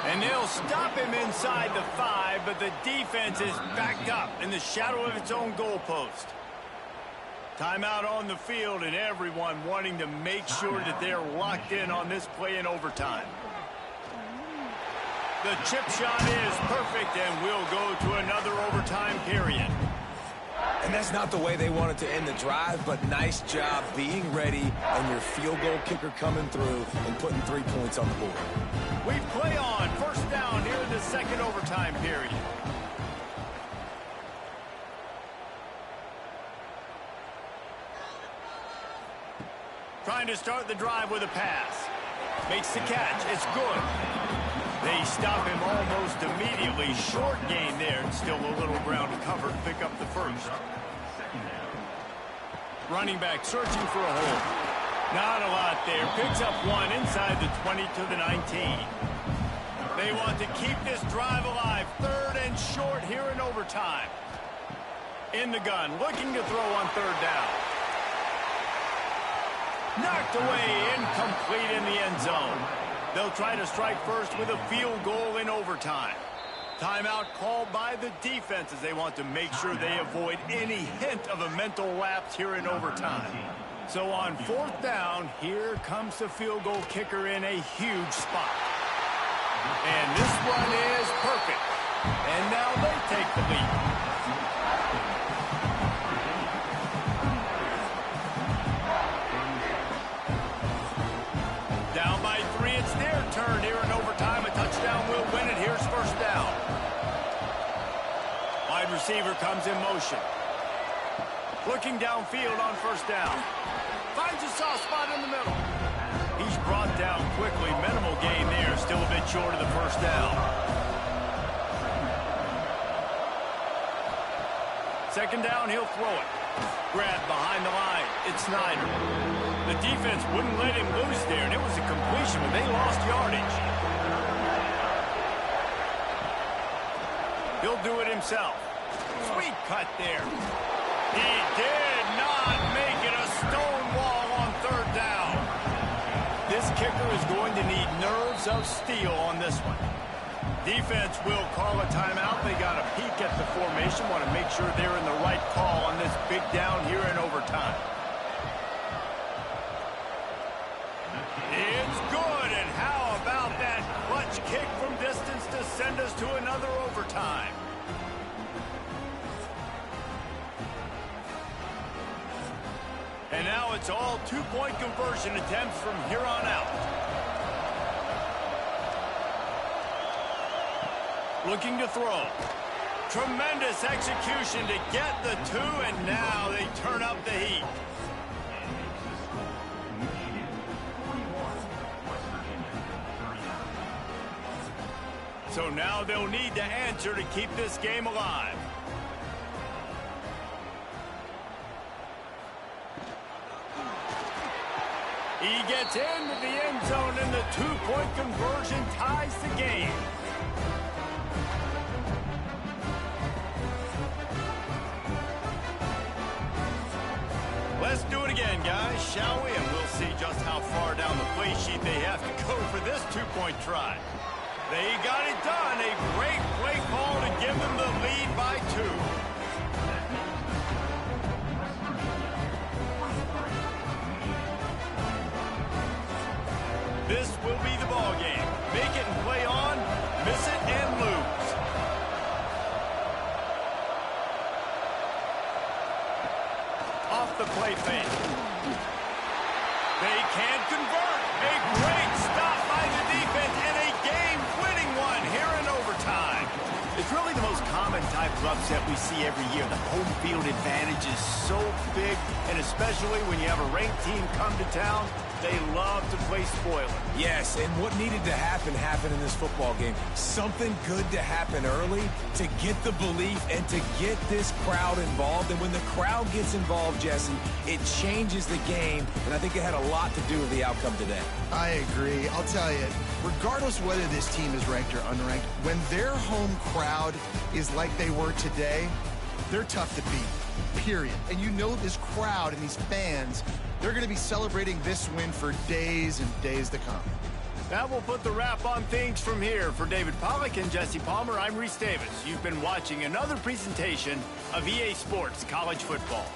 And they'll stop him inside the 5, but the defense is backed up in the shadow of its own goalpost. Timeout on the field, and everyone wanting to make sure that they're locked in on this play in overtime. The chip shot is perfect, and we'll go to another overtime period. And that's not the way they wanted to end the drive, but nice job being ready and your field goal kicker coming through and putting 3 points on the board. We play on 1st down here in the 2nd overtime period. Trying to start the drive with a pass. Makes the catch. It's good. They stop him almost immediately. Short gain there. Still a little ground to cover to pick up the 1st. Running back searching for a hole. Not a lot there. Picks up one inside the 20 to the 19. They want to keep this drive alive. 3rd and short here in overtime. In the gun, looking to throw on 3rd down. Knocked away, incomplete in the end zone. They'll try to strike first with a field goal in overtime. Timeout called by the defense as they want to make sure they avoid any hint of a mental lapse here in overtime. So on 4th down, here comes the field goal kicker in a huge spot. And this one is perfect. And now they take the lead. Down by 3, it's their turn here in overtime. A touchdown will win it. Here's 1st down. Wide receiver comes in motion. Looking downfield on 1st down. Finds a soft spot in the middle. He's brought down quickly. Minimal gain there. Still a bit short of the 1st down. 2nd down, he'll throw it. Grabbed behind the line. It's Snyder. The defense wouldn't let him loose there, and it was a completion, but they lost yardage. He'll do it himself. Sweet cut there. He did not make it a stone wall on 3rd down. This kicker is going to need nerves of steel on this one. Defense will call a timeout. They got a peek at the formation. Want to make sure they're in the right call on this big down here in overtime. It's good, and how about that clutch kick from distance to send us to another overtime? And now it's all 2-point conversion attempts from here on out. Looking to throw. Tremendous execution to get the 2, and now they turn up the heat. So now they'll need to answer to keep this game alive. He gets into the end zone, and the 2-point conversion ties the game. Let's do it again, guys, shall we? And we'll see just how far down the play sheet they have to go for this 2-point try. They got it done. A great play call to give them the lead by 2. This will be the ball game. Make it and play on, miss it and lose. Off the play fake. They can't convert. A great stop by the defense and a game-winning one here in overtime. It's really the most common type of upset we see every year. The home field advantage is so big, and especially when you have a ranked team come to town, they love to play spoiler. Yes, and what needed to happen happened in this football game. Something good to happen early to get the belief and to get this crowd involved. And when the crowd gets involved, Jesse, it changes the game, and I think it had a lot to do with the outcome today. I agree. I'll tell you, regardless of whether this team is ranked or unranked, when their home crowd is like they were today, they're tough to beat, period. And you know this crowd and these fans, they're going to be celebrating this win for days and days to come. That will put the wrap on things from here. For David Pollack and Jesse Palmer, I'm Reese Davis. You've been watching another presentation of EA Sports College Football.